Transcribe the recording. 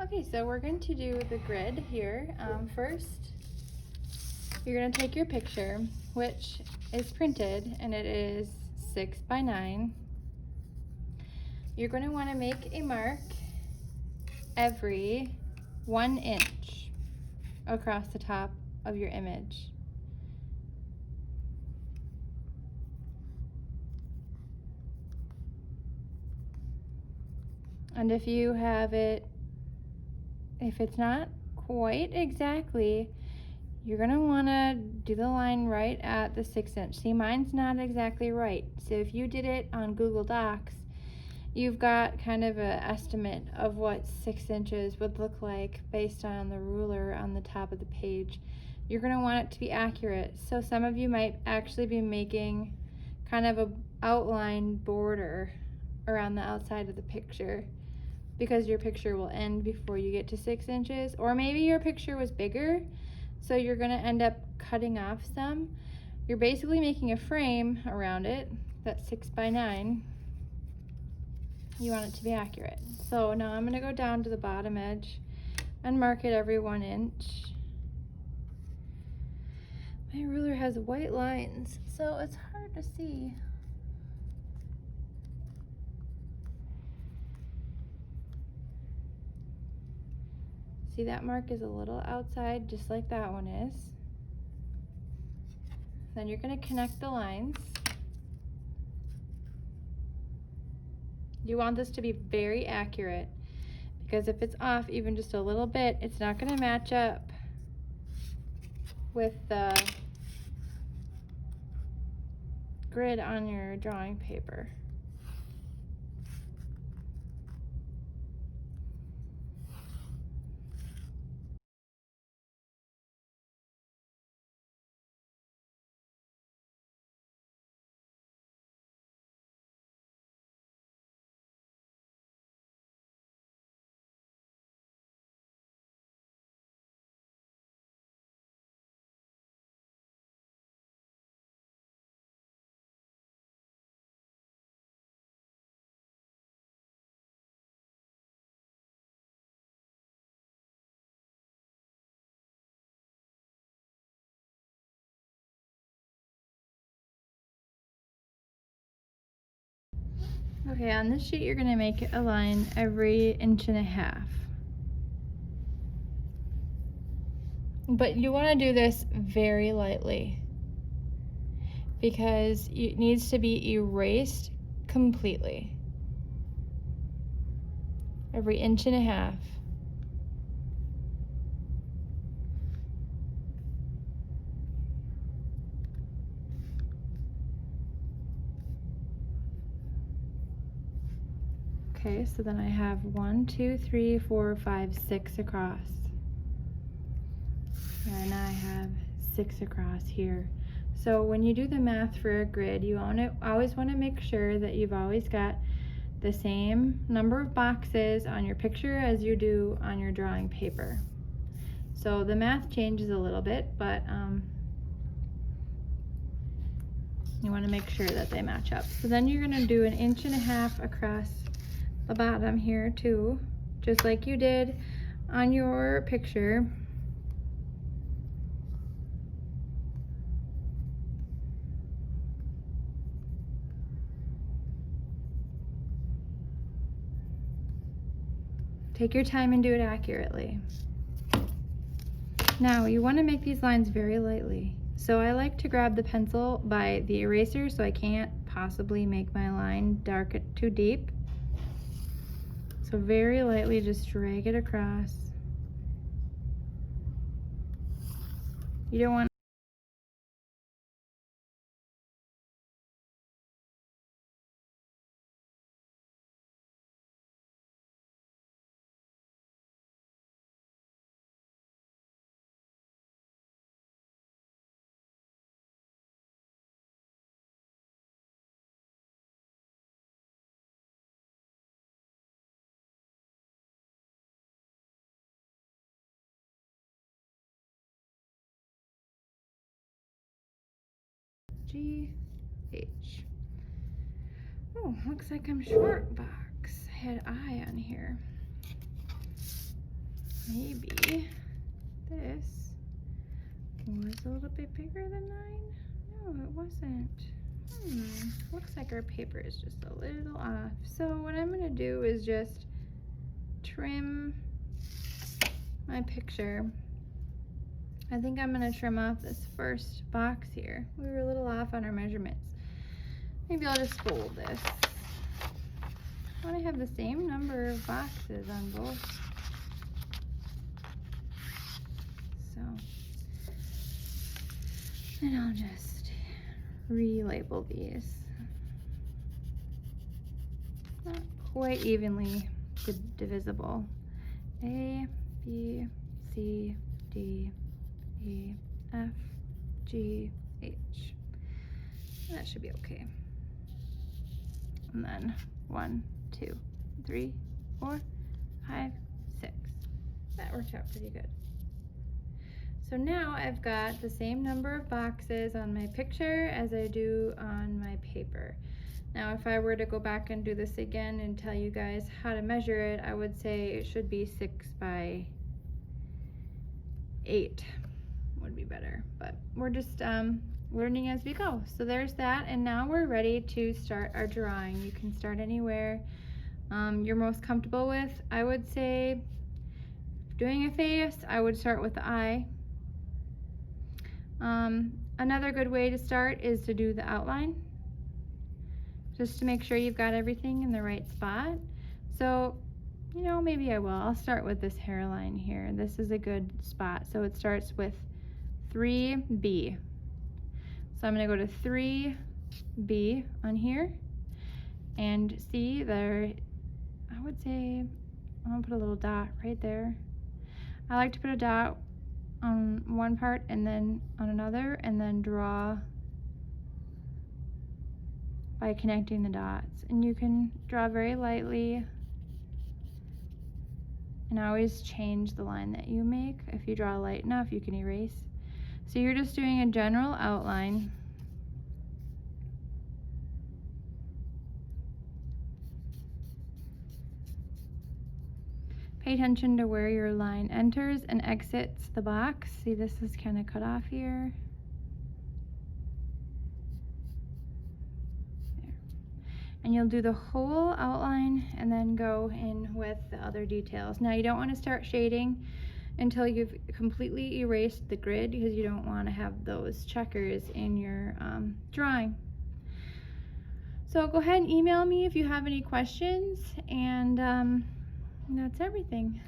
Okay, so we're going to do the grid here. First, you're going to take your picture, which is printed, and it is 6 by 9. You're going to want to make a mark every 1 inch across the top of your image. And if you have it, if it's not quite exactly, you're gonna wanna do the line right at the 6 inch. See, mine's not exactly right. So if you did it on Google Docs, you've got kind of an estimate of what 6 inches would look like based on the ruler on the top of the page. You're gonna want it to be accurate. So some of you might actually be making kind of a outline border around the outside of the picture, because your picture will end before you get to 6 inches. Or maybe your picture was bigger, so you're gonna end up cutting off some. You're basically making a frame around it that's 6 by 9. You want it to be accurate. So now I'm gonna go down to the bottom edge and mark it every 1 inch. My ruler has white lines, so it's hard to see. See, that mark is a little outside, just like that one is. Then you're gonna connect the lines. You want this to be very accurate, because if it's off even just a little bit, it's not gonna match up with the grid on your drawing paper. Okay, on this sheet you're gonna make a line every 1.5 inches. But you wanna do this very lightly, because it needs to be erased completely. Every 1.5 inches. Okay, so then I have 1, 2, 3, 4, 5, 6 across. And I have 6 across here. So when you do the math for a grid, you always want to make sure that you've always got the same number of boxes on your picture as you do on your drawing paper. So the math changes a little bit, but you want to make sure that they match up. So then you're going to do 1.5 inches across the bottom here too, just like you did on your picture. Take your time and do it accurately. Now you want to make these lines very lightly. So I like to grab the pencil by the eraser so I can't possibly make my line dark too deep. So very lightly just drag it across. You don't want G-H. Oh, looks like I'm short box. I had I on here. maybe this was a little bit bigger than 9. No, it wasn't. Looks like our paper is just a little off. So what I'm gonna do is just trim my picture. I think I'm gonna trim off this first box here. We were a little off on our measurements. Maybe I'll just fold this. I want to have the same number of boxes on both. So, and I'll just relabel these. Not quite evenly divisible. A, B, C, D, E, F, G, H. That should be okay. And then 1, 2, 3, 4, 5, 6. That worked out pretty good. So now I've got the same number of boxes on my picture as I do on my paper. Now if I were to go back and do this again and tell you guys how to measure it, I would say it should be 6 by 8 would be better, but we're just learning as we go. So there's that, and now we're ready to start our drawing. You can start anywhere you're most comfortable with. I would say, doing a face, I would start with the eye. Another good way to start is to do the outline, just to make sure you've got everything in the right spot. So, you know, maybe I'll start with this hairline here. This is a good spot. So it starts with 3B. So I'm gonna go to 3B on here, and see there, I would say, I'm gonna put a little dot right there. I like to put a dot on one part and then on another, and then draw by connecting the dots. And you can draw very lightly, and always change the line that you make. If you draw light enough, you can erase. So you're just doing a general outline. Pay attention to where your line enters and exits the box. See, this is kind of cut off here. There. And you'll do the whole outline and then go in with the other details. Now you don't want to start shading until you've completely erased the grid, because you don't want to have those checkers in your drawing. So go ahead and email me if you have any questions, and that's everything.